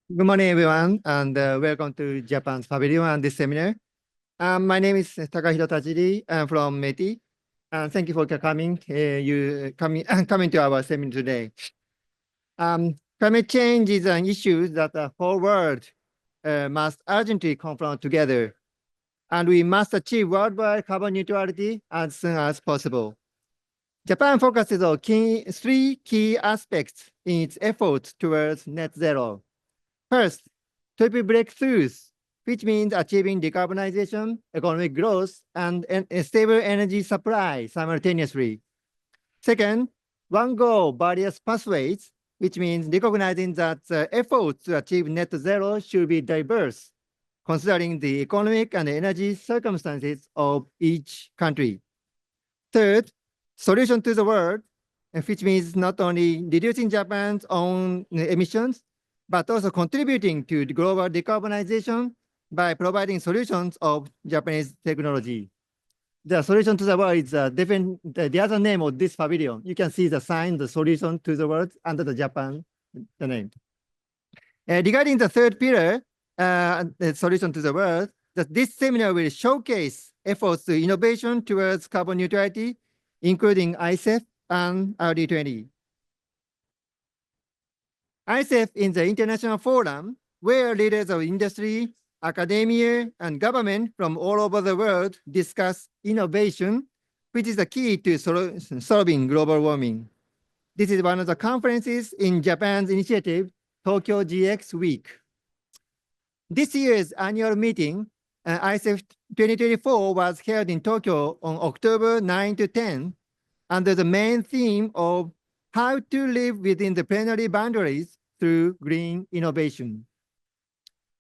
Good morning, everyone, and welcome to Japan's Pavilion and this seminar. My name is Takahiro TAJIRI. I'm from METI, and thank you for coming. Coming to our seminar today. Climate change is an issue that the whole world must urgently confront together, and we must achieve worldwide carbon neutrality as soon as possible. Japan focuses on three key aspects in its efforts towards net zero. First, triple breakthroughs, which means achieving decarbonization, economic growth, and a stable energy supply simultaneously. Second, one goal, various pathways, which means recognizing that efforts to achieve net zero should be diverse, considering the economic and energy circumstances of each country. Third, solution to the world, which means not only reducing Japan's own emissions, but also contributing to the global decarbonization by providing solutions of Japanese technology. The solution to the world is the other name of this pavilion. You can see the sign, the solution to the world under the Japan, the name. Regarding the third pillar, the solution to the world, this seminar will showcase efforts to innovation towards carbon neutrality, including ICEF and RD20. ICEF is the international forum where leaders of industry, academia, and government from all over the world discuss innovation, which is the key to solving global warming. This is one of the conferences in Japan's initiative, Tokyo GX Week. This year's annual meeting, ICEF 2024, was held in Tokyo on October 9 to 10, under the main theme of how to live within the planetary boundaries through green innovation.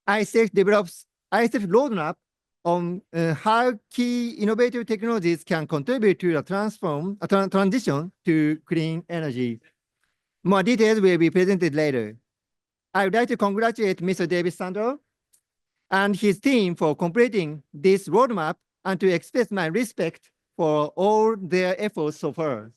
ICEF develops ICEF Roadmap on how key innovative technologies can contribute to a transition to clean energy. More details will be presented later. I would like to congratulate Mr. David Sandalow and his team for completing this roadmap and to express my respect for all their efforts so far.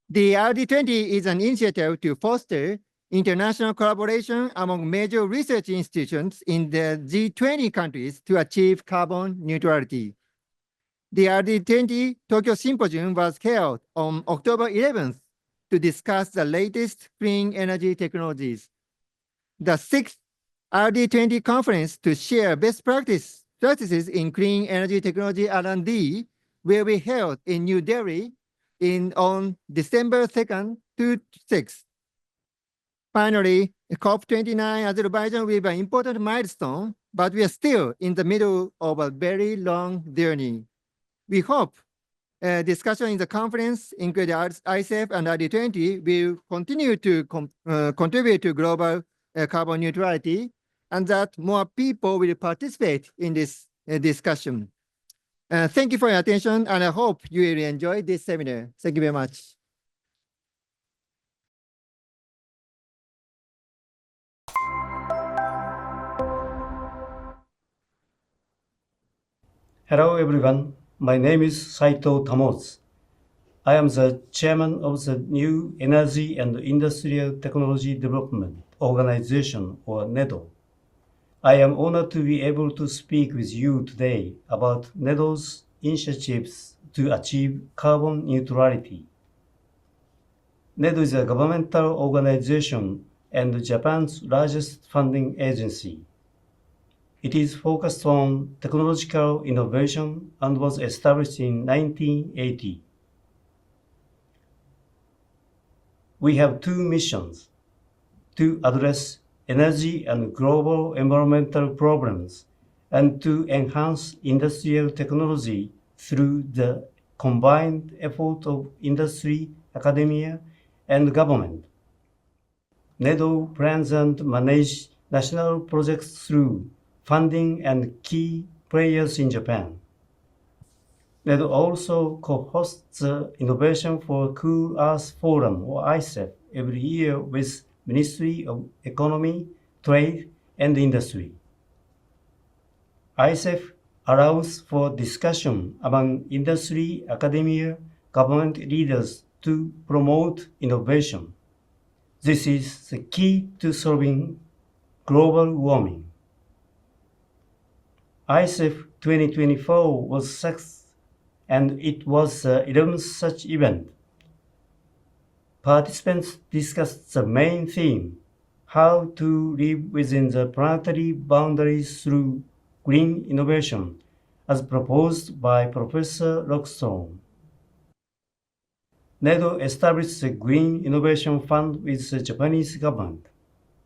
The RD20 is an initiative to foster international collaboration among major research institutions in the G20 countries to achieve carbon neutrality. The RD20 Tokyo Symposium was held on October 11th to discuss the latest clean energy technologies. The sixth RD20 conference to share best practices in clean energy technology R&D will be held in New Delhi on December 2nd to 6th. Finally, COP29 Azerbaijan will be an important milestone, but we are still in the middle of a very long journey. We hope discussion in the conference, including ICEF and RD20, will continue to contribute to global carbon neutrality, and that more people will participate in this discussion. Thank you for your attention, and I hope you will enjoy this seminar. Thank you very much. Hello everyone, my name is SAITO Tamotsu. I am the chairman of the New Energy and Industrial Technology Development Organization, or NEDO. I am honored to be able to speak with you today about NEDO's initiatives to achieve carbon neutrality. NEDO is a governmental organization and Japan's largest funding agency. It is focused on technological innovation and was established in 1980. We have two missions: to address energy and global environmental problems, and to enhance industrial technology through the combined effort of industry, academia, and government. NEDO plans and manages national projects through funding and key players in Japan. NEDO also co-hosts the Innovation for Cool Earth Forum, or ICEF, every year with Ministry of Economy, Trade, and Industry. ICEF allows for discussion among industry, academia, government leaders to promote innovation. This is the key to solving global warming. ICEF 2024 was success, and it was the 11th such event. Participants discussed the main theme, how to live within the planetary boundaries through green innovation, as proposed by Professor Rockstone. NEDO established the Green Innovation Fund with the Japanese government.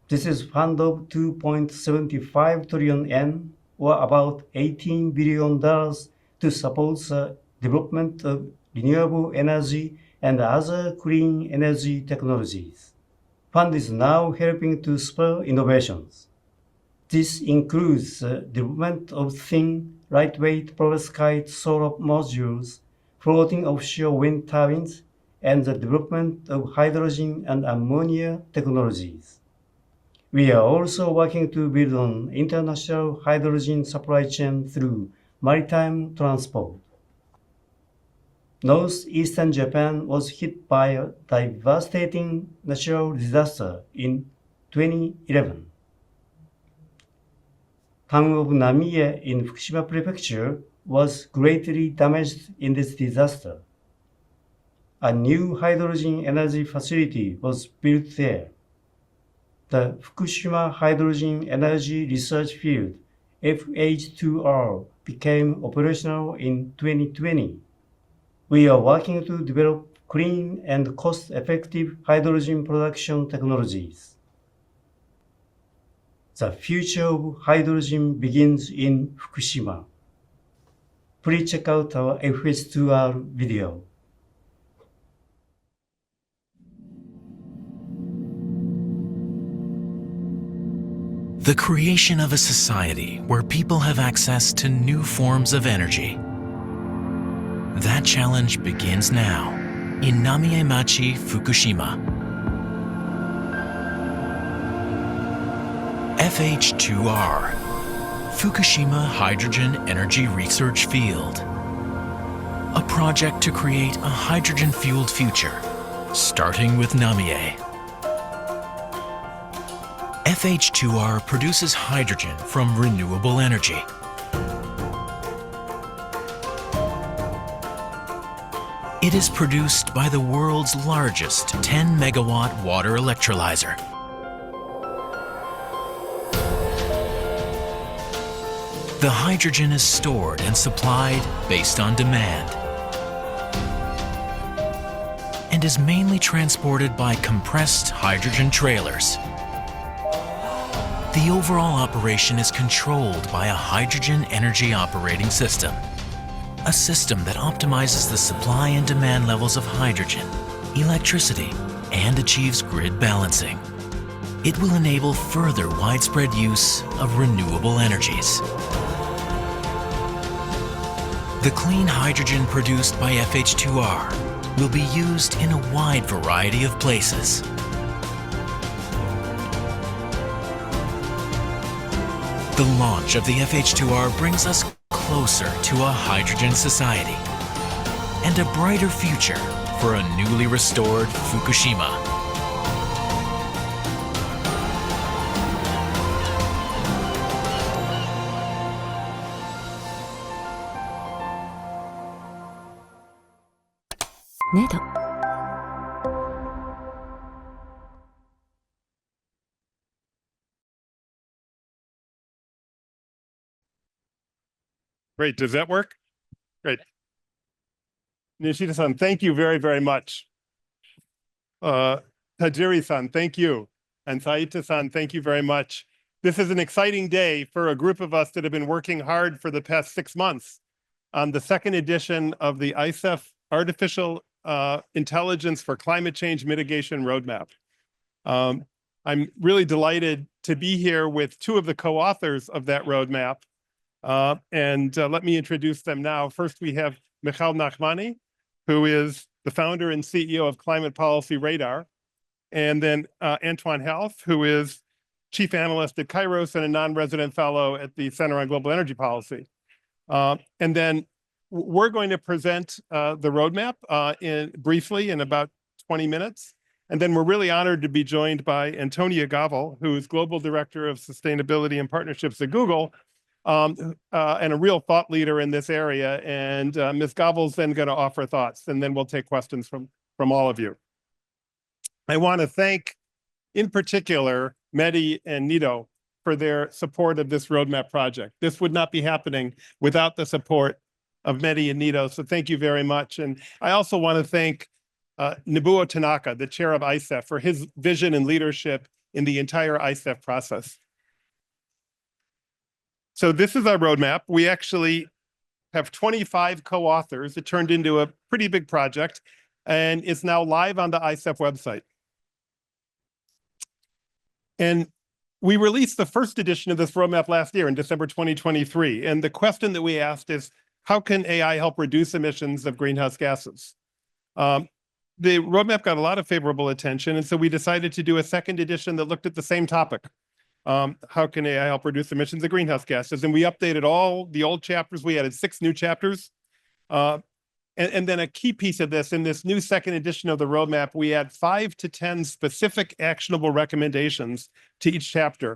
This is a fund of 2.75 trillion yen, or about $18 billion, to support the development of renewable energy and other clean energy technologies. Fund is now helping to spur innovations. This includes the development of thin, lightweight perovskite solar modules, floating offshore wind turbines, and the development of hydrogen and ammonia technologies. We are also working to build an international hydrogen supply chain through maritime transport. Northeastern Japan was hit by a devastating natural disaster in 2011. Town of Namie in Fukushima Prefecture was greatly damaged in this disaster. A new hydrogen energy facility was built there. The Fukushima Hydrogen Energy Research Field, FH2R, became operational in 2020. We are working to develop clean and cost-effective hydrogen production technologies. The future of hydrogen begins in Fukushima. Please check out our FH2R video. The creation of a society where people have access to new forms of energy. That challenge begins now in Namie-machi, Fukushima. FH2R, Fukushima Hydrogen Energy Research Field. A project to create a hydrogen-fueled future, starting with Namie. FH2R produces hydrogen from renewable energy. It is produced by the world's largest 10-megawatt water electrolyzer. The hydrogen is stored and supplied based on demand and is mainly transported by compressed hydrogen trailers. The overall operation is controlled by a hydrogen energy operating system, a system that optimizes the supply and demand levels of hydrogen, electricity, and achieves grid balancing. It will enable further widespread use of renewable energies. The clean hydrogen produced by FH2R will be used in a wide variety of places. The launch of the FH2R brings us closer to a hydrogen society and a brighter future for a newly restored Fukushima. NEDO. Great. Does that work? Great. Nishida-san, thank you very, very much. Tajiri-san, thank you. And SAITO-san, thank you very much. This is an exciting day for a group of us that have been working hard for the past 6 months on the second edition of the ICEF Artificial Intelligence for Climate Change Mitigation Roadmap. I'm really delighted to be here with two of the co-authors of that roadmap. Let me introduce them now. First, we have Michal Nachmany, who is the founder and CEO of Climate Policy Radar, and then Antoine Halff, who is chief analyst at Kayrros and a non-resident fellow at the Center on Global Energy Policy. And then we're going to present the roadmap briefly in about 20 minutes, And then we're really honored to be joined by Antonia Gawel, who is Global Director of Sustainability and Partnerships at Google, and a real thought leader in this area. And Ms. Gawel's then going to offer thoughts, and then we'll take questions from all of you. I want to thank, in particular, MEDI and NEDO for their support of this roadmap project. This would not be happening without the support of MEDI and NEDO, so thank you very much. And I also want to thank Nobuo Tanaka, the chair of ICEF, for his vision and leadership in the entire ICEF process. So this is our roadmap. We actually have 25 co-authors. It turned into a pretty big project, and it's now live on the ICEF website. And we released the first edition of this roadmap last year in December 2023. And the question that we asked is, how can AI help reduce emissions of greenhouse gases? The roadmap got a lot of favorable attention, and so we decided to do a second edition that looked at the same topic. How can AI help reduce emissions of greenhouse gases? And we updated all the old chapters. We added 6 new chapters. And then a key piece of this, in this new second edition of the roadmap, we add 5 to 10 specific actionable recommendations to each chapter.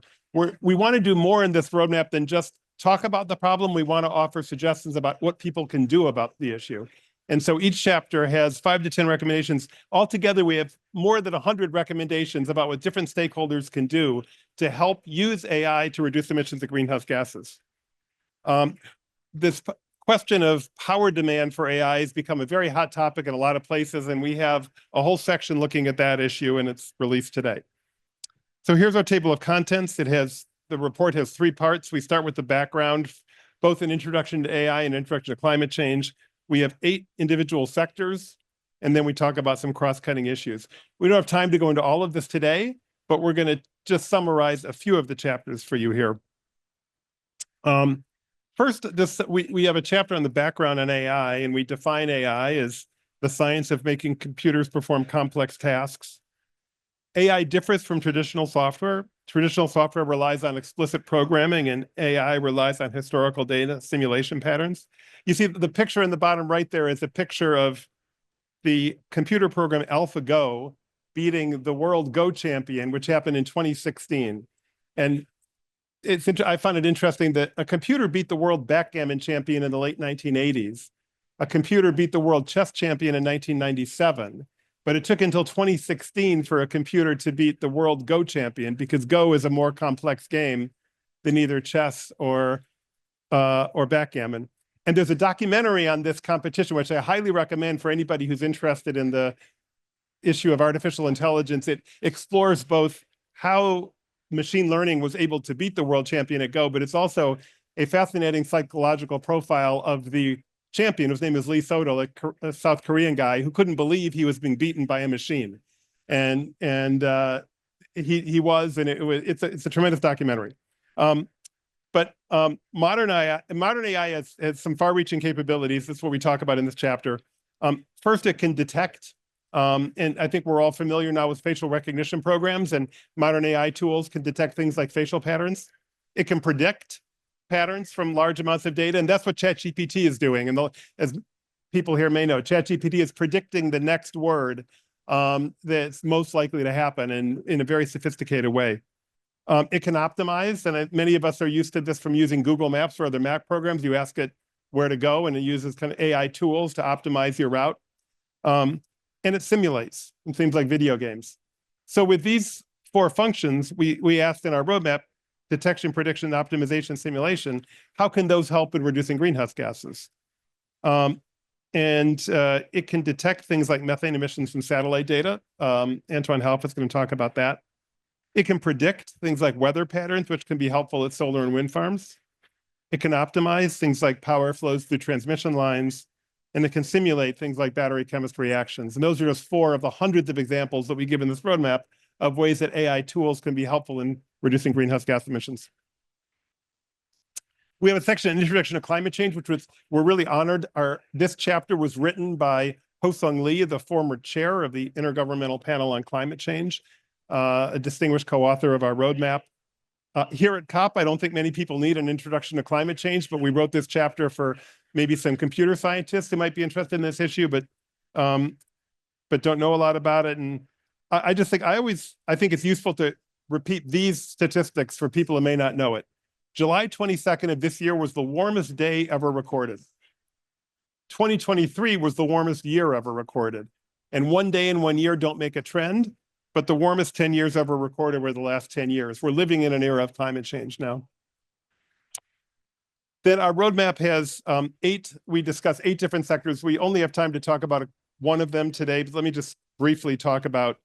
We want to do more in this roadmap than just talk about the problem. We want to offer suggestions about what people can do about the issue. And so each chapter has 5 to 10 recommendations. Altogether, we have more than 100 recommendations about what different stakeholders can do to help use AI to reduce emissions of greenhouse gases. This question of power demand for AI has become a very hot topic in a lot of places, and we have a whole section looking at that issue, and it's released today. So here's our table of contents. The report has 3 parts. We start with the background, both an introduction to AI and an introduction to climate change. We have 8 individual sectors, and then we talk about some cross-cutting issues. We don't have time to go into all of this today, but we're going to just summarize a few of the chapters for you here. First, we have a chapter on the background on AI, and we define AI as the science of making computers perform complex tasks. AI differs from traditional software. Traditional software relies on explicit programming, and AI relies on historical data simulation patterns. You see the picture in the bottom right there is a picture of the computer program AlphaGo beating the world Go champion, which happened in 2016. And I find it interesting that a computer beat the world backgammon champion in the late 1980s. A computer beat the world chess champion in 1997. But it took until 2016 for a computer to beat the world Go champion, because Go is a more complex game than either chess or backgammon. And there's a documentary on this competition, which I highly recommend for anybody who's interested in the issue of artificial intelligence. It explores both how machine learning was able to beat the world champion at Go, but it's also a fascinating psychological profile of the champion, whose name is Lee Soto, a South Korean guy who couldn't believe he was being beaten by a machine. And he was, and it's a tremendous documentary. But modern AI has some far-reaching capabilities. That's what we talk about in this chapter. First, it can detect, and I think we're all familiar now with facial recognition programs, and modern AI tools can detect things like facial patterns. It can predict patterns from large amounts of data, and that's what ChatGPT is doing. And as people here may know, ChatGPT is predicting the next word that's most likely to happen in a very sophisticated way. It can optimize, and many of us are used to this from using Google Maps or other map programs. You ask it where to go, and it uses kind of AI tools to optimize your route. And it simulates in things like video games. So with these 4 functions, we asked in our roadmap, detection, prediction, optimization, simulation, how can those help in reducing greenhouse gases? It can detect things like methane emissions from satellite data. Antoine Halff is going to talk about that. It can predict things like weather patterns, which can be helpful at solar and wind farms. It can optimize things like power flows through transmission lines, and it can simulate things like battery chemistry reactions. And those are just 4 of the hundreds of examples that we give in this roadmap of ways that AI tools can be helpful in reducing greenhouse gas emissions. We have a section, an introduction to climate change, we're really honored. This chapter was written by Ho-Sung Lee, the former chair of the Intergovernmental Panel on Climate Change, a distinguished co-author of our roadmap. Here at COP, I don't think many people need an introduction to climate change, but we wrote this chapter for maybe some computer scientists who might be interested in this issue, but don't know a lot about it. And I just think I think it's useful to repeat these statistics for people who may not know it. July 22nd of this year was the warmest day ever recorded. 2023 was the warmest year ever recorded. And one day and 1 year don't make a trend, but the warmest 10 years ever recorded were the last 10 years. We're living in an era of climate change now. Then our roadmap has we discuss 8 different sectors. We only have time to talk about one of them today, but let me just briefly talk about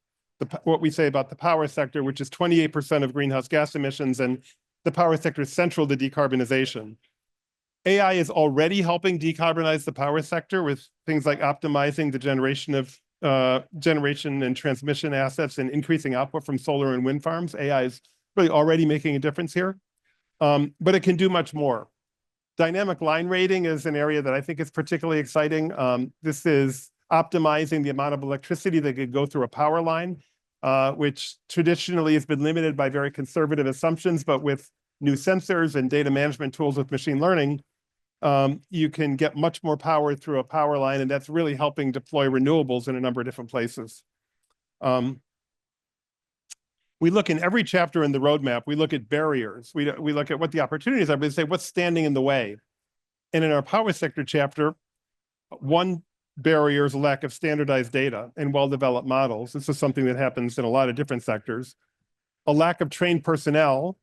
what we say about the power sector, which is 28% of greenhouse gas emissions, and the power sector is central to decarbonization. AI is already helping decarbonize the power sector with things like optimizing the generation and transmission assets and increasing output from solar and wind farms. AI is really already making a difference here, but it can do much more. Dynamic line rating is an area that I think is particularly exciting. This is optimizing the amount of electricity that could go through a power line, which traditionally has been limited by very conservative assumptions, but with new sensors and data management tools with machine learning, you can get much more power through a power line, and that's really helping deploy renewables in a number of different places. We look in every chapter in the roadmap, we look at barriers. We look at what the opportunities are, but we say what's standing in the way. And in our power sector chapter, one barrier is a lack of standardized data and well-developed models. This is something that happens in a lot of different sectors. A lack of trained personnel.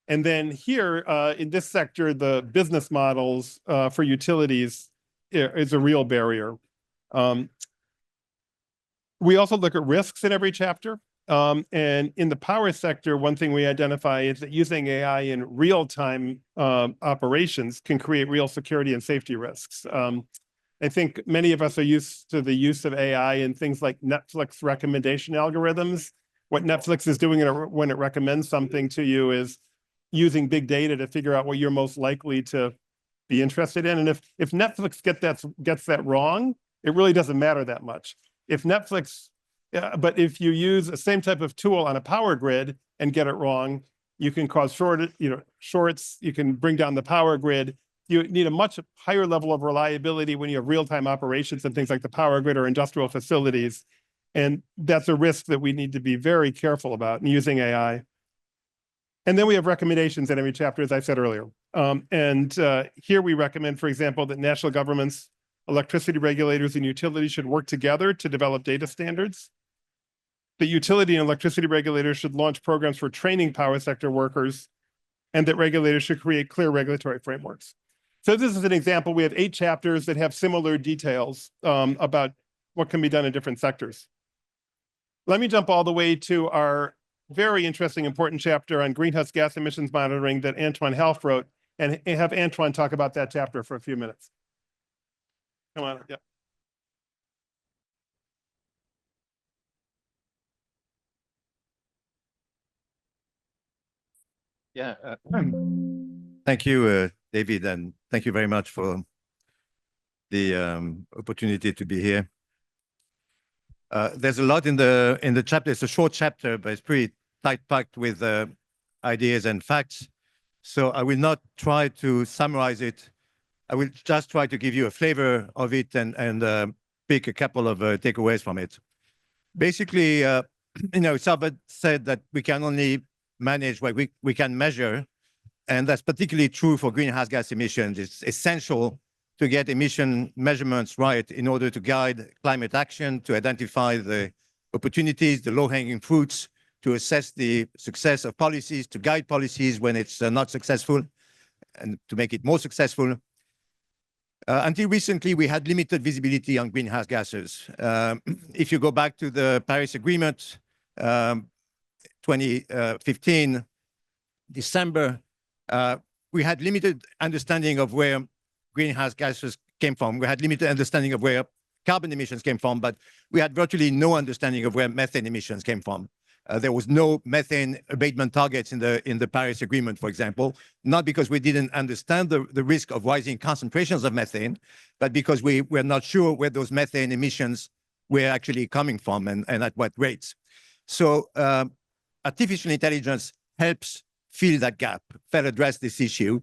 And then here in this sector, the business models for utilities is a real barrier. We also look at risks in every chapter. And in the power sector, one thing we identify is that using AI in real-time operations can create real security and safety risks. I think many of us are used to the use of AI in things like Netflix recommendation algorithms. What Netflix is doing when it recommends something to you is using big data to figure out what you're most likely to be interested in. And if Netflix gets that wrong, it really doesn't matter that much. But if you use the same type of tool on a power grid and get it wrong, you can cause shorts, you can bring down the power grid. You need a much higher level of reliability when you have real-time operations and things like the power grid or industrial facilities. And that's a risk that we need to be very careful about in using AI. And then we have recommendations in every chapter, as I said earlier. Here we recommend, for example, that national governments, electricity regulators, and utilities should work together to develop data standards. The utility and electricity regulators should launch programs for training power sector workers, and that regulators should create clear regulatory frameworks. So this is an example. We have 8 chapters that have similar details about what can be done in different sectors. Let me jump all the way to our very interesting, important chapter on greenhouse gas emissions monitoring that Antoine Halff wrote, and have Antoine talk about that chapter for a few minutes. Come on, yeah. Yeah, thank you, David, and thank you very much for the opportunity to be here. There's a lot in the chapter. It's a short chapter, but it's pretty tight-packed with ideas and facts. So I will not try to summarize it. I will just try to give you a flavor of it and pick a couple of takeaways from it. Basically, Albert said that we can only manage what we can measure, and that's particularly true for greenhouse gas emissions. It's essential to get emission measurements right in order to guide climate action, to identify the opportunities, the low-hanging fruits, to assess the success of policies, to guide policies when it's not successful, and to make it more successful. Until recently, we had limited visibility on greenhouse gases. If you go back to the Paris Agreement, 2015, December, we had limited understanding of where greenhouse gases came from. We had limited understanding of where carbon emissions came from, but we had virtually no understanding of where methane emissions came from. There was no methane abatement targets in the Paris Agreement, for example, not because we didn't understand the risk of rising concentrations of methane, but because we were not sure where those methane emissions were actually coming from and at what rates. So artificial intelligence helps fill that gap, address this issue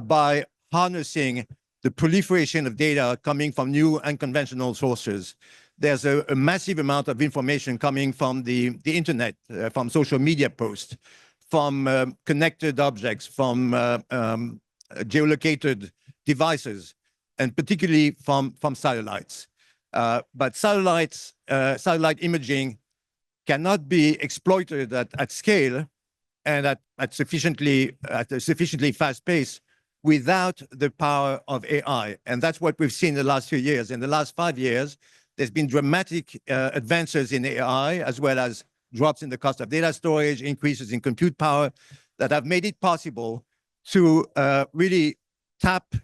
by harnessing the proliferation of data coming from new unconventional sources. there's a massive amount of information coming from the internet, from social media posts, from connected objects, from geolocated devices, and particularly from satellites. But satellite imaging cannot be exploited at scale and at a sufficiently fast pace without the power of AI. And that's what we've seen in the last few years. In the last 5 years, there's been dramatic advances in AI, as well as drops in the cost of data storage, increases in compute power, that have made it possible to really tap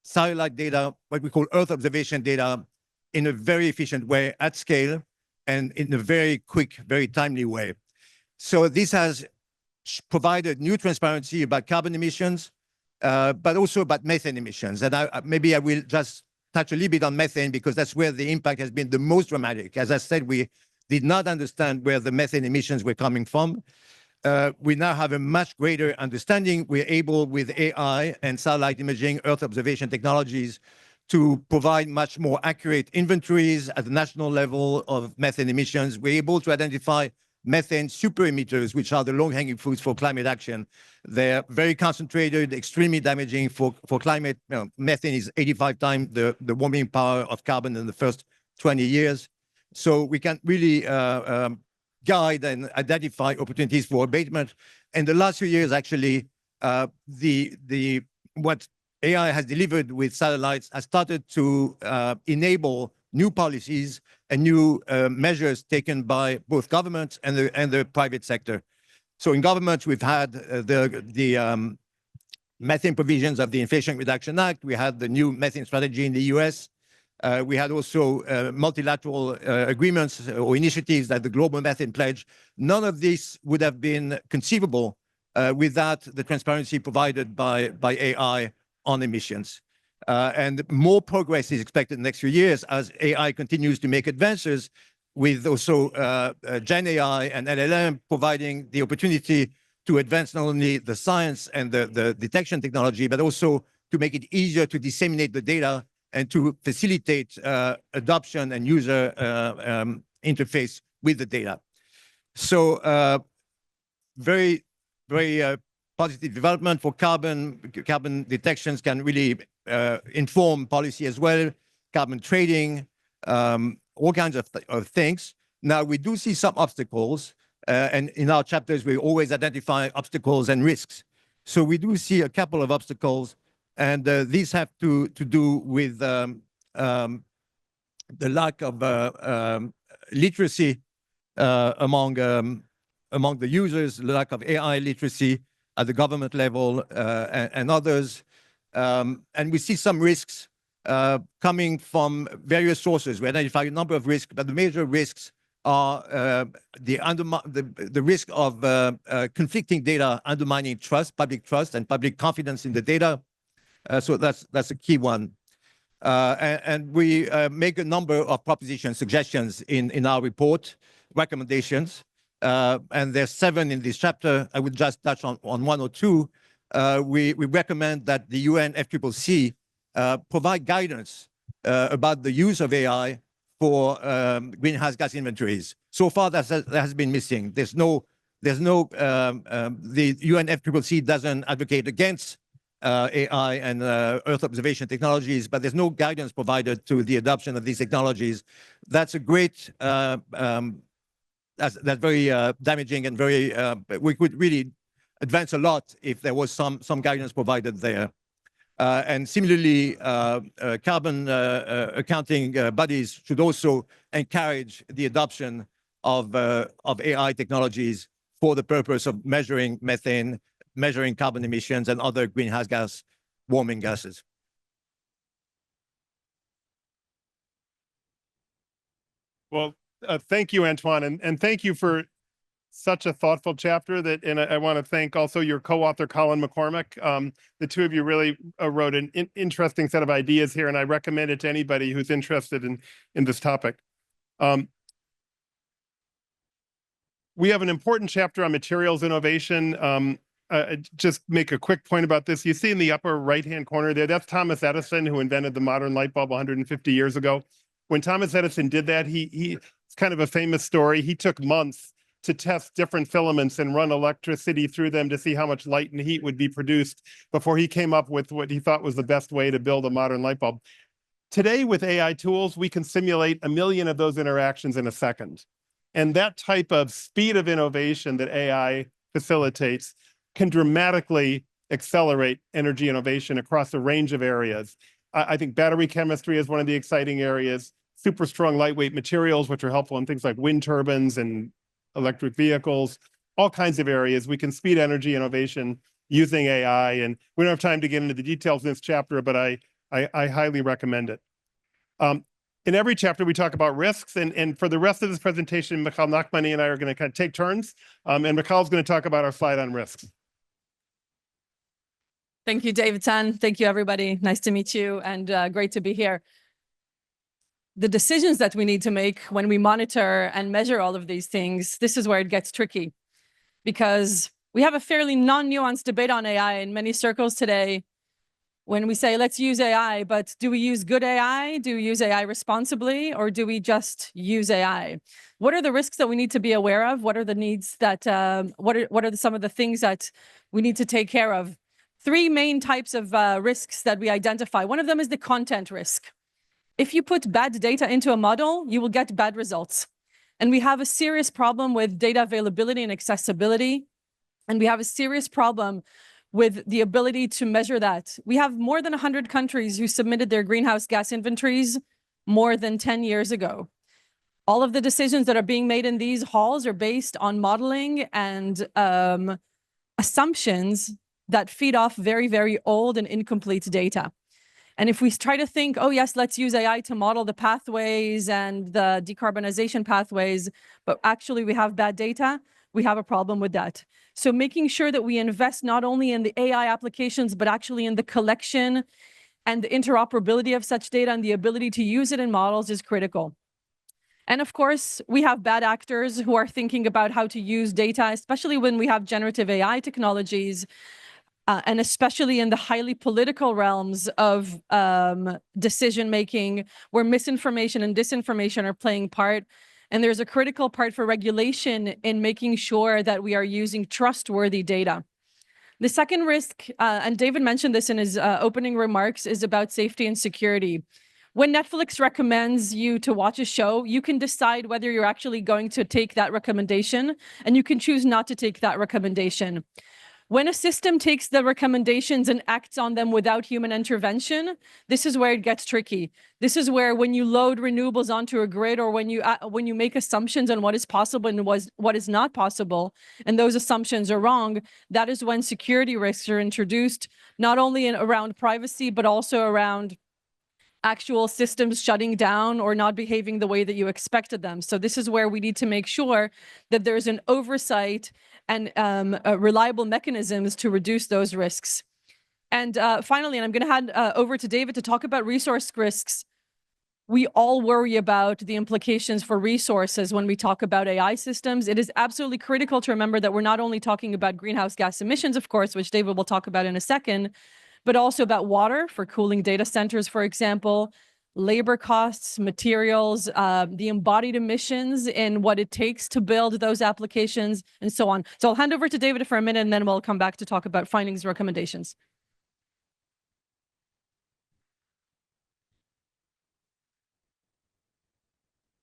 satellite data, what we call Earth observation data, in a very efficient way at scale and in a very quick, very timely way. So this has provided new transparency about carbon emissions, but also about methane emissions. And maybe I will just touch a little bit on methane because that's where the impact has been the most dramatic. As I said, we did not understand where the methane emissions were coming from. We now have a much greater understanding. We're able, with AI and satellite imaging, Earth observation technologies, to provide much more accurate inventories at the national level of methane emissions. We're able to identify methane super emitters, which are the low-hanging fruits for climate action. They're very concentrated, extremely damaging for climate. Methane is 85 times the warming power of carbon in the first 20 years. So we can really guide and identify opportunities for abatement. And the last few years, actually, what AI has delivered with satellites has started to enable new policies and new measures taken by both governments and the private sector. So in government, we've had the methane provisions of the Inflation Reduction Act. We had the new methane strategy in the US. We had also multilateral agreements or initiatives like the Global Methane Pledge. None of this would have been conceivable without the transparency provided by AI on emissions. And more progress is expected in the next few years as AI continues to make advances, with also Gen AI and LLM providing the opportunity to advance not only the science and the detection technology, but also to make it easier to disseminate the data and to facilitate adoption and user interface with the data. So very, very positive development for carbon. Carbon detections can really inform policy as well, carbon trading, all kinds of things. Now, we do see some obstacles, and in our chapters, we always identify obstacles and risks. So we do see a couple of obstacles, and these have to do with the lack of literacy among the users, the lack of AI literacy at the government level and others. And we see some risks coming from various sources. We identify a number of risks, but the major risks are the risk of conflicting data undermining trust, public trust, and public confidence in the data. So that's a key one. And we make a number of proposition suggestions in our report, recommendations. And there's 7 in this chapter. I would just touch on 1 or 2. We recommend that the UN FCCC provide guidance about the use of AI for greenhouse gas inventories. So far, that has been missing. The UN FCCC doesn't advocate against AI and Earth observation technologies, but there's no guidance provided to the adoption of these technologies. That's a great, that's very damaging and very, we could really advance a lot if there was some guidance provided there. And similarly, carbon accounting bodies should also encourage the adoption of AI technologies for the purpose of measuring methane, measuring carbon emissions, and other greenhouse gas warming gases. Well, thank you, Antoine, and thank you for such a thoughtful chapter. And I want to thank also your co-author, Colin McCormick. The two of you really wrote an interesting set of ideas here, and I recommend it to anybody who's interested in this topic. We have an important chapter on materials innovation. Just make a quick point about this. You see in the upper right-hand corner there, that's Thomas Edison, who invented the modern light bulb 150 years ago. When Thomas Edison did that, it's kind of a famous story. He took months to test different filaments and run electricity through them to see how much light and heat would be produced before he came up with what he thought was the best way to build a modern light bulb. Today, with AI tools, we can simulate 1 million of those interactions in a second. And that type of speed of innovation that AI facilitates can dramatically accelerate energy innovation across a range of areas. I think battery chemistry is one of the exciting areas, super strong lightweight materials, which are helpful in things like wind turbines and electric vehicles, all kinds of areas. We can speed energy innovation using AI. And we don't have time to get into the details in this chapter, but I highly recommend it. In every chapter, we talk about risks. And for the rest of this presentation, Michal, Nachmany, and I are going to kind of take turns. And Michal's going to talk about our slide on risks. Thank you, David-san. Thank you, everybody. Nice to meet you and great to be here. The decisions that we need to make when we monitor and measure all of these things, this is where it gets tricky, because we have a fairly non-nuanced debate on AI in many circles today when we say, let's use AI, but do we use good AI? Do we use AI responsibly, or do we just use AI? What are the risks that we need to be aware of? What are the needs that, what are some of the things that we need to take care of? 3 main types of risks that we identify. One of them is the content risk. If you put bad data into a model, you will get bad results. And we have a serious problem with data availability and accessibility. And we have a serious problem with the ability to measure that. We have more than 100 countries who submitted their greenhouse gas inventories more than 10 years ago. All of the decisions that are being made in these halls are based on modeling and assumptions that feed off very, very old and incomplete data. And if we try to think, oh yes, let's use AI to model the pathways and the decarbonization pathways, but actually we have bad data, we have a problem with that. So making sure that we invest not only in the AI applications, but actually in the collection and the interoperability of such data and the ability to use it in models is critical. And of course, we have bad actors who are thinking about how to use data, especially when we have generative AI technologies, and especially in the highly political realms of decision-making, where misinformation and disinformation are playing part. And there's a critical part for regulation in making sure that we are using trustworthy data. The second risk, and David mentioned this in his opening remarks, is about safety and security. When Netflix recommends you to watch a show, you can decide whether you're actually going to take that recommendation, and you can choose not to take that recommendation. When a system takes the recommendations and acts on them without human intervention, this is where it gets tricky. This is where when you load renewables onto a grid, or when you make assumptions on what is possible and what is not possible, and those assumptions are wrong, that is when security risks are introduced, not only around privacy, but also around actual systems shutting down or not behaving the way that you expected them. So this is where we need to make sure that there's an oversight and reliable mechanisms to reduce those risks. And finally, and I'm going to hand over to David to talk about resource risks. We all worry about the implications for resources when we talk about AI systems. It is absolutely critical to remember that we're not only talking about greenhouse gas emissions, of course, which David will talk about in a second, but also about water for cooling data centers, for example, labor costs, materials, the embodied emissions in what it takes to build those applications, and so on. So I'll hand over to David for a minute, and then we'll come back to talk about findings and recommendations.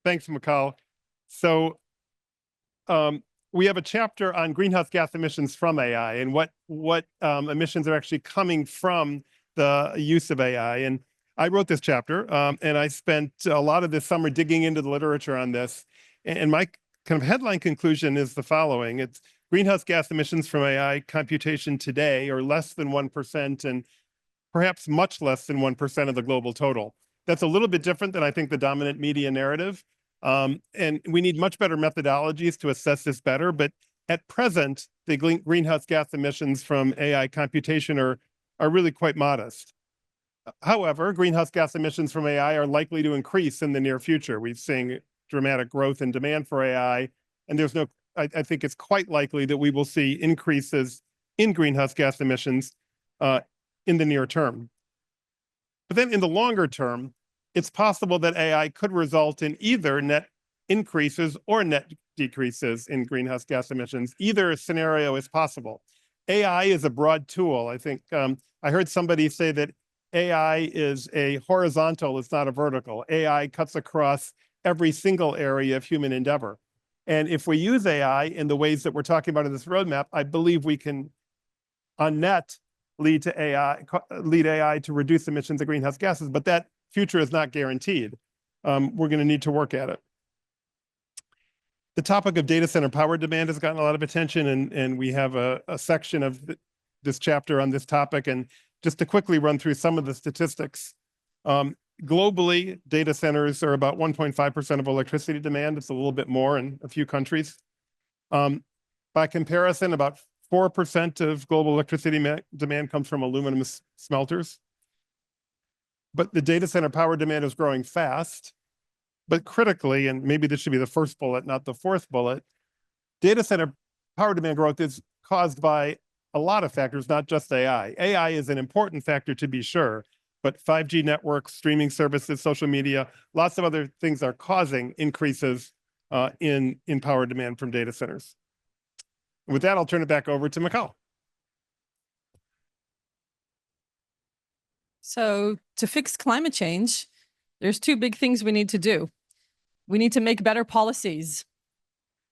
Thanks, Michal. So we have a chapter on greenhouse gas emissions from AI and what emissions are actually coming from the use of AI. And I wrote this chapter, and I spent a lot of this summer digging into the literature on this. And my kind of headline conclusion is the following. It's greenhouse gas emissions from AI computation today are less than 1% and perhaps much less than 1% of the global total. That's a little bit different than I think the dominant media narrative. And we need much better methodologies to assess this better. But at present, the greenhouse gas emissions from AI computation are really quite modest. However, greenhouse gas emissions from AI are likely to increase in the near future. We've seen dramatic growth in demand for AI, and I think it's quite likely that we will see increases in greenhouse gas emissions in the near term. But then in the longer term, it's possible that AI could result in either net increases or net decreases in greenhouse gas emissions. Either scenario is possible. AI is a broad tool. I think I heard somebody say that AI is a horizontal, it's not a vertical. AI cuts across every single area of human endeavor. And if we use AI in the ways that we're talking about in this roadmap, I believe we can, on net, lead AI to reduce emissions of greenhouse gases, but that future is not guaranteed. We're going to need to work at it. The topic of data center power demand has gotten a lot of attention, and we have a section of this chapter on this topic. And just to quickly run through some of the statistics, globally, data centers are about 1.5% of electricity demand. It's a little bit more in a few countries. By comparison, about 4% of global electricity demand comes from aluminum smelters. But the data center power demand is growing fast. But critically, and maybe this should be the first bullet, not the fourth bullet, data center power demand growth is caused by a lot of factors, not just AI. AI is an important factor to be sure, but 5G networks, streaming services, social media, lots of other things are causing increases in power demand from data centers. With that, I'll turn it back over to Michal. So to fix climate change, there's two big things we need to do. We need to make better policies,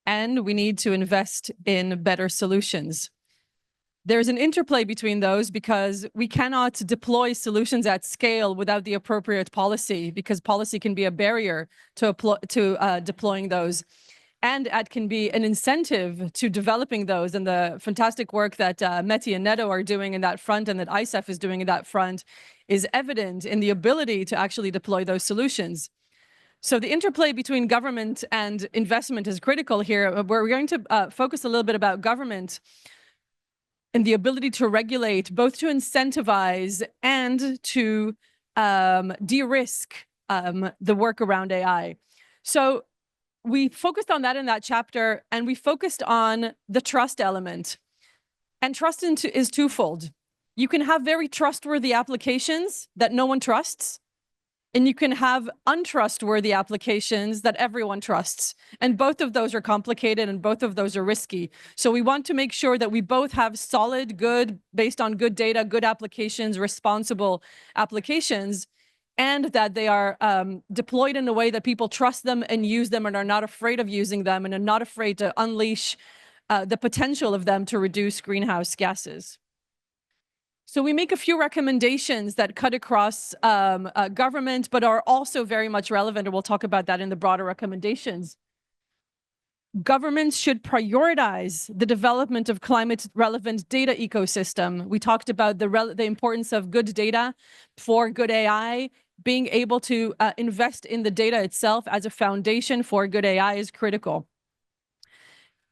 and we need to invest in better solutions. There's an interplay between those because we cannot deploy solutions at scale without the appropriate policy, because policy can be a barrier to deploying those. And it can be an incentive to developing those. And the fantastic work that METI and NEDO are doing in that front and that ICEF is doing in that front is evident in the ability to actually deploy those solutions. So the interplay between government and investment is critical here. We're going to focus a little bit about government and the ability to regulate, both to incentivize and to de-risk the work around AI. So we focused on that in that chapter, and we focused on the trust element. And trust is twofold. You can have very trustworthy applications that no one trusts, and you can have untrustworthy applications that everyone trusts. And both of those are complicated, and both of those are risky. So we want to make sure that we both have solid, good, based on good data, good applications, responsible applications, and that they are deployed in a way that people trust them and use them and are not afraid of using them and are not afraid to unleash the potential of them to reduce greenhouse gases. So we make a few recommendations that cut across government, but are also very much relevant, and we'll talk about that in the broader recommendations. Governments should prioritize the development of climate-relevant data ecosystem. We talked about the importance of good data for good AI. Being able to invest in the data itself as a foundation for good AI is critical.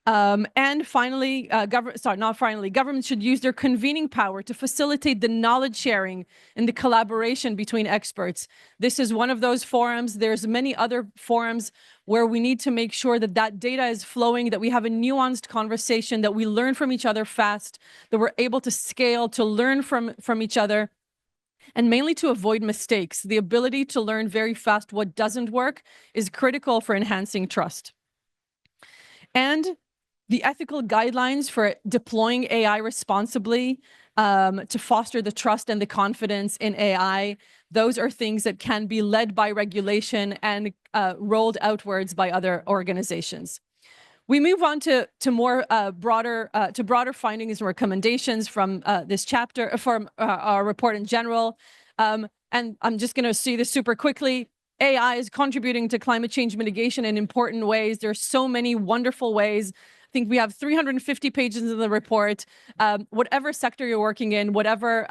And finally, governments should use their convening power to facilitate the knowledge sharing and the collaboration between experts. This is one of those forums. There's many other forums where we need to make sure that that data is flowing, that we have a nuanced conversation, that we learn from each other fast, that we're able to scale, to learn from each other, and mainly to avoid mistakes. The ability to learn very fast what doesn't work is critical for enhancing trust. And the ethical guidelines for deploying AI responsibly to foster the trust and the confidence in AI, those are things that can be led by regulation and rolled outwards by other organizations. We move on to more broader findings and recommendations from this chapter, from our report in general. And I'm just going to see this super quickly. AI is contributing to climate change mitigation in important ways. There are so many wonderful ways. I think we have 350 pages in the report. Whatever sector you're working in, whatever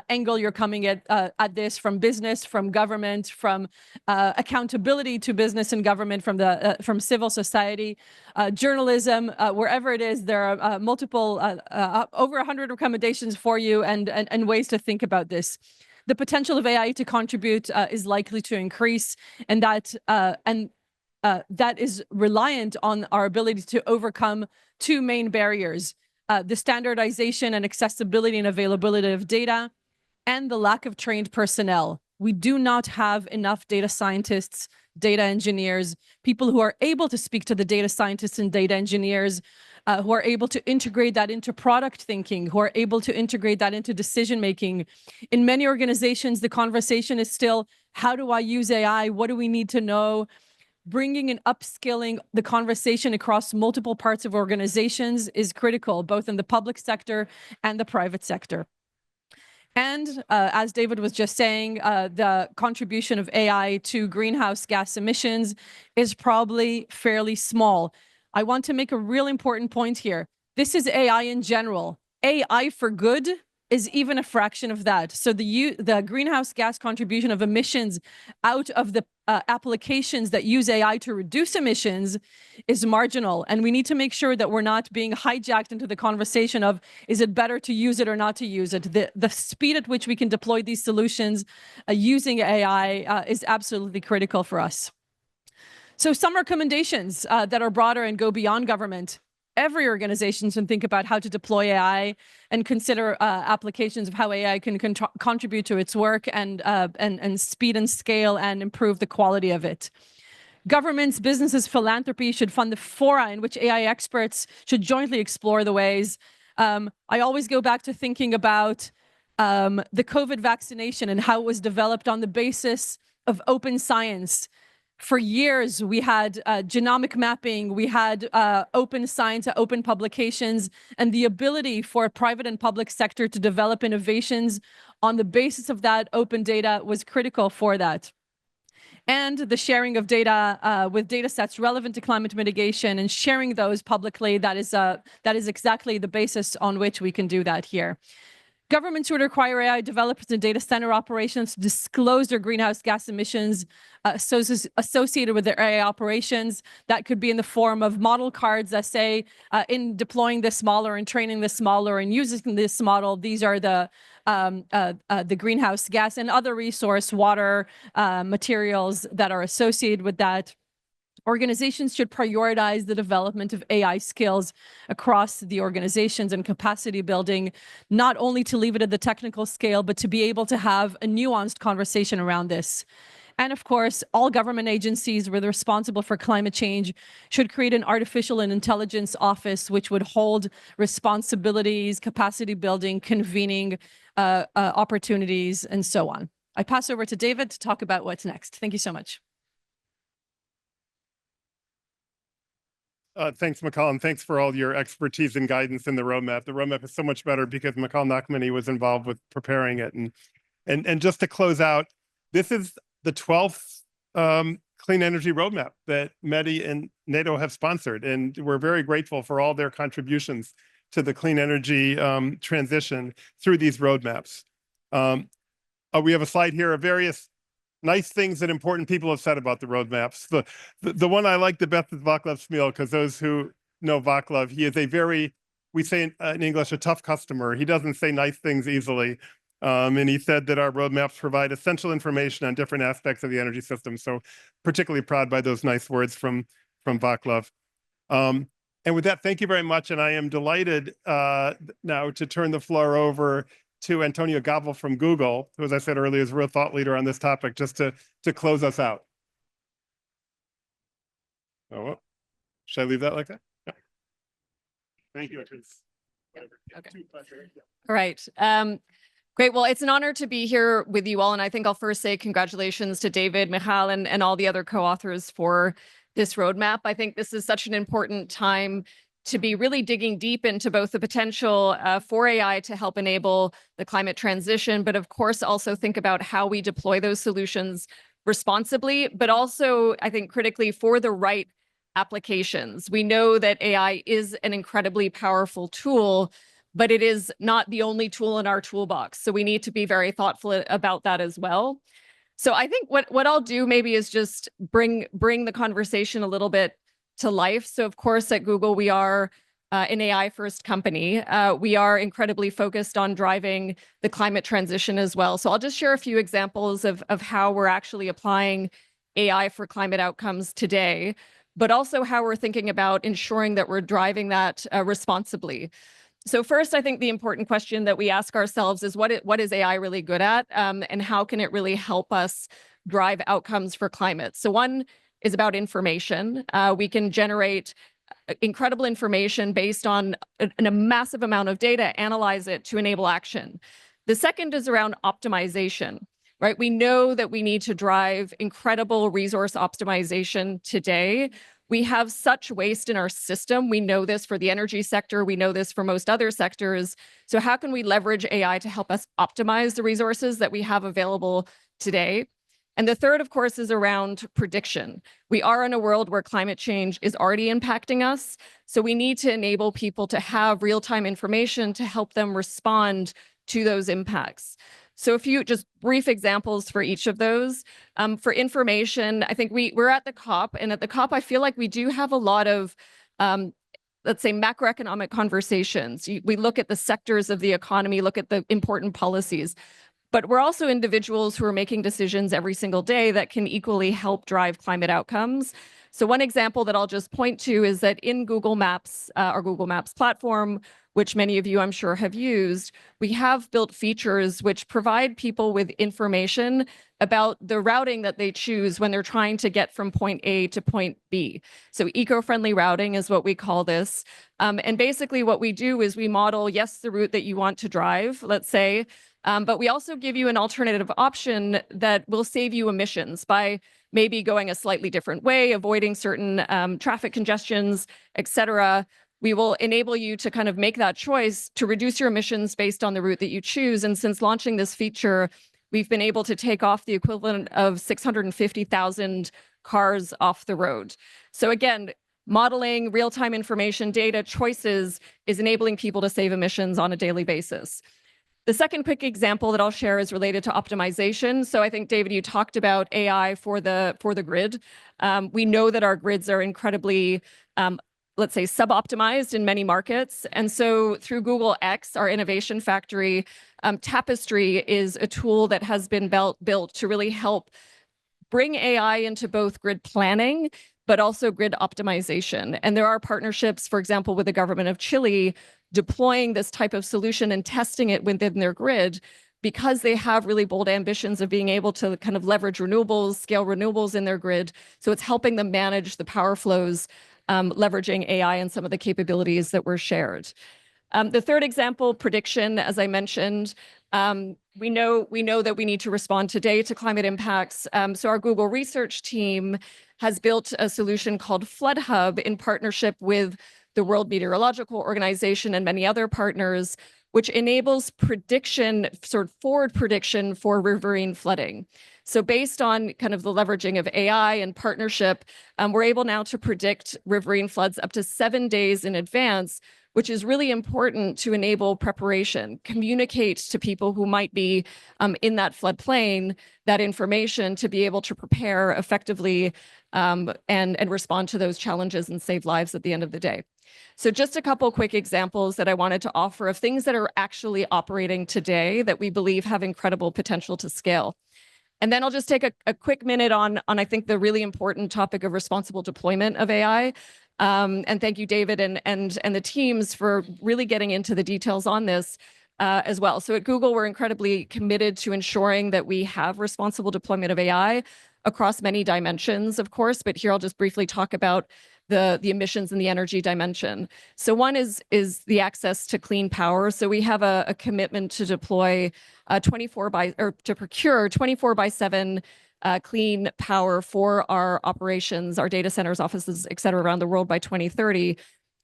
angle you're coming at this, from business, from government, from accountability to business and government, from civil society, journalism, wherever it is, there are multiple, over 100 recommendations for you and ways to think about this. The potential of AI to contribute is likely to increase, and that is reliant on our ability to overcome two main barriers, the standardization and accessibility and availability of data, and the lack of trained personnel. we do not have enough data scientists, data engineers, people who are able to speak to the data scientists and data engineers, who are able to integrate that into product thinking, who are able to integrate that into decision making. In many organizations, the conversation is still, how do I use AI? What do we need to know? Bringing and upskilling the conversation across multiple parts of organizations is critical, both in the public sector and the private sector. And as David was just saying, the contribution of AI to greenhouse gas emissions is probably fairly small. I want to make a real important point here. This is AI in general. AI for good is even a fraction of that. So the greenhouse gas contribution of emissions out of the applications that use AI to reduce emissions is marginal. And we need to make sure that we're not being hijacked into the conversation of, is it better to use it or not to use it? The speed at which we can deploy these solutions using AI is absolutely critical for us. So some recommendations that are broader and go beyond government. Every organization should think about how to deploy AI and consider applications of how AI can contribute to its work and speed and scale and improve the quality of it. Governments, businesses, philanthropy should fund the fora in which AI experts should jointly explore the ways. I always go back to thinking about the COVID vaccination and how it was developed on the basis of open science. For years, we had genomic mapping, we had open science, open publications, and the ability for private and public sector to develop innovations on the basis of that open data was critical for that. And the sharing of data with data sets relevant to climate mitigation and sharing those publicly, that is exactly the basis on which we can do that here. Governments would require AI developers and data center operations to disclose their greenhouse gas emissions associated with their AI operations. That could be in the form of model cards that say, in deploying this model or in training this model or in using this model, these are the greenhouse gas and other resource, water, materials that are associated with that. Organizations should prioritize the development of AI skills across the organizations and capacity building, not only to leave it at the technical scale, but to be able to have a nuanced conversation around this. And of course, all government agencies with responsible for climate change should create an artificial and intelligence office, which would hold responsibilities, capacity building, convening opportunities, and so on. I pass over to David to talk about what's next. Thank you so much. Thanks, Michal, and thanks for all your expertise and guidance in the roadmap. The roadmap is so much better because Michal Nachmany was involved with preparing it. And just to close out, this is the 12th clean energy roadmap that METI and NEDO have sponsored, and we're very grateful for all their contributions to the clean energy transition through these roadmaps. We have a slide here of various nice things that important people have said about the roadmaps. The one I like the best is Vaclav Smil, because those who know Vaclav, he is a very, we say in English, a tough customer. He doesn't say nice things easily. And he said that our roadmaps provide essential information on different aspects of the energy system. So particularly proud by those nice words from Vaclav. And with that, thank you very much. And I am delighted now to turn the floor over to Antonia Gawel from Google, who, as I said earlier, is a real thought leader on this topic, just to close us out. Oh, should I leave that like that? Yeah. Thank you. Okay. All right. Great. Well, it's an honor to be here with you all. And I think I'll first say congratulations to David, Michal, and all the other co-authors for this roadmap. I think this is such an important time to be really digging deep into both the potential for AI to help enable the climate transition, but of course also think about how we deploy those solutions responsibly, but also I think critically for the right applications. We know that AI is an incredibly powerful tool, but it is not the only tool in our toolbox. So we need to be very thoughtful about that as well. So I think what I'll do maybe is just bring the conversation a little bit to life. So of course at Google, we are an AI first company. We are incredibly focused on driving the climate transition as well. So I'll just share a few examples of how we're actually applying AI for climate outcomes today, but also how we're thinking about ensuring that we're driving that responsibly. So first, I think the important question that we ask ourselves is what is AI really good at, and how can it really help us drive outcomes for climate? So one is about information. We can generate incredible information based on a massive amount of data, analyze it to enable action. The second is around optimization, right? We know that we need to drive incredible resource optimization today. We have such waste in our system. We know this for the energy sector. We know this for most other sectors. So how can we leverage AI to help us optimize the resources that we have available today? And the third, of course, is around prediction. We are in a world where climate change is already impacting us. So we need to enable people to have real-time information to help them respond to those impacts. So a few just brief examples for each of those. For information, I think we're at the COP, and at the COP, I feel like we do have a lot of, let's say, macroeconomic conversations. We look at the sectors of the economy, look at the important policies, but we're also individuals who are making decisions every single day that can equally help drive climate outcomes. So one example that I'll just point to is that in Google Maps, our Google Maps platform, which many of you I'm sure have used, we have built features which provide people with information about the routing that they choose when they're trying to get from point A to point B. So eco-friendly routing is what we call this. And basically what we do is we model, yes, the route that you want to drive, let's say, but we also give you an alternative option that will save you emissions by maybe going a slightly different way, avoiding certain traffic congestions, et cetera. We will enable you to kind of make that choice to reduce your emissions based on the route that you choose. And since launching this feature, we've been able to take off the equivalent of 650,000 cars off the road. So again, modeling real-time information, data, choices is enabling people to save emissions on a daily basis. The second quick example that I'll share is related to optimization. So I think, David, you talked about AI for the grid. We know that our grids are incredibly let's say, sub-optimized in many markets. And so through Google X, our innovation factory, Tapestry is a tool that has been built to really help bring AI into both grid planning, but also grid optimization. And there are partnerships, for example, with the government of Chile, deploying this type of solution and testing it within their grid, because they have really bold ambitions of being able to kind of leverage renewables, scale renewables in their grid. So it's helping them manage the power flows, leveraging AI and some of the capabilities that were shared. The third example, prediction, as I mentioned, we know that we need to respond today to climate impacts. So our Google research team has built a solution called Flood Hub in partnership with the World Meteorological Organization and many other partners, which enables prediction, sort of forward prediction for riverine flooding. So based on kind of the leveraging of AI and partnership, we're able now to predict riverine floods up to 7 days in advance, which is really important to enable preparation, communicate to people who might be in that floodplain that information to be able to prepare effectively and respond to those challenges and save lives at the end of the day. So just a couple quick examples that I wanted to offer of things that are actually operating today that we believe have incredible potential to scale. And then I'll just take a quick minute on I think the really important topic of responsible deployment of AI. And thank you, David, and the teams for really getting into the details on this as well. So at Google, we're incredibly committed to ensuring that we have responsible deployment of AI across many dimensions, of course, but here I'll just briefly talk about the emissions and the energy dimension. So one is the access to clean power. So we have a commitment to deploy to procure 24/7 clean power for our operations, our data centers, offices, et cetera, around the world by 2030.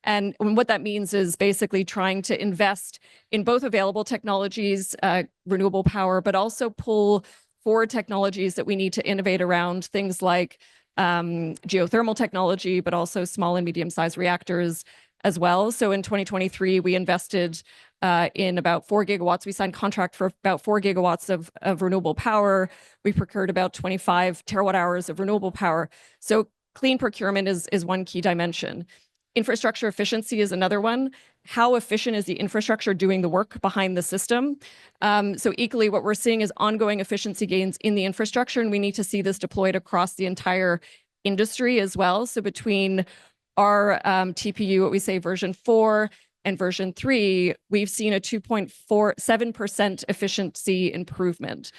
And what that means is basically trying to invest in both available technologies, renewable power, but also pull forward technologies that we need to innovate around, things like geothermal technology, but also small and medium-sized reactors as well. So in 2023, we invested in about 4 gigawatts. We signed contract for about 4 gigawatts of renewable power. We procured about 25 terawatt hours of renewable power. So clean procurement is one key dimension. Infrastructure efficiency is another one. How efficient is the infrastructure doing the work behind the system? So equally, what we're seeing is ongoing efficiency gains in the infrastructure, and we need to see this deployed across the entire industry as well. So between our TPU, what we say version 4, and version 3, we've seen a 2.47% efficiency improvement.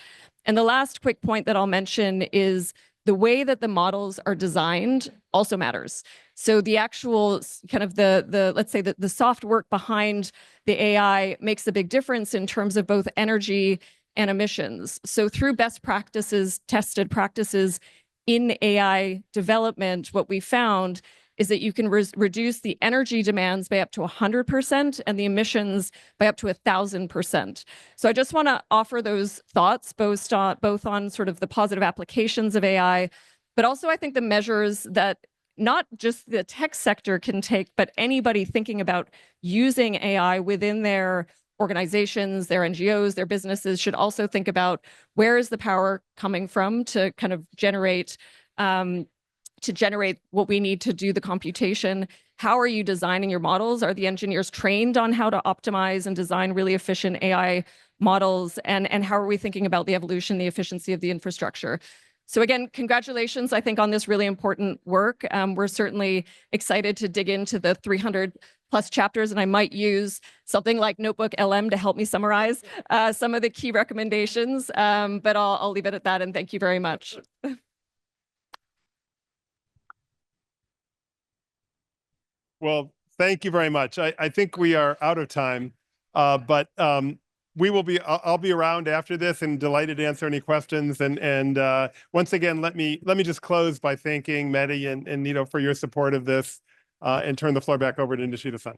And the last quick point that I'll mention is the way that the models are designed also matters. So the actual kind of let's say that the soft work behind the AI makes a big difference in terms of both energy and emissions. So through best practices, tested practices in AI development, what we found is that you can reduce the energy demands by up to 100% and the emissions by up to 1,000%. So I just want to offer those thoughts both on sort of the positive applications of AI, but also I think the measures that not just the tech sector can take, but anybody thinking about using AI within their organizations, their NGOs, their businesses should also think about where is the power coming from to kind of generate what we need to do the computation. How are you designing your models? Are the engineers trained on how to optimize and design really efficient AI models? And how are we thinking about the evolution, the efficiency of the infrastructure? So again, congratulations, I think, on this really important work. We're certainly excited to dig into the 300+ chapters, and I might use something like Notebook LM to help me summarize some of the key recommendations, but I'll leave it at that, and thank you very much. Well, thank you very much. I think we are out of time, but I'll be around after this and delighted to answer any questions. And once again, let me just close by thanking Mehdi and NEDO for your support of this, and turn the floor back over to Nishida-san.